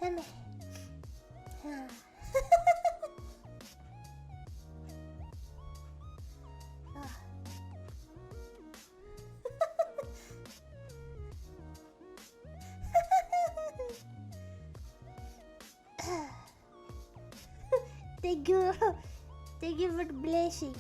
Come here. Thank you. Thank you for the blessing.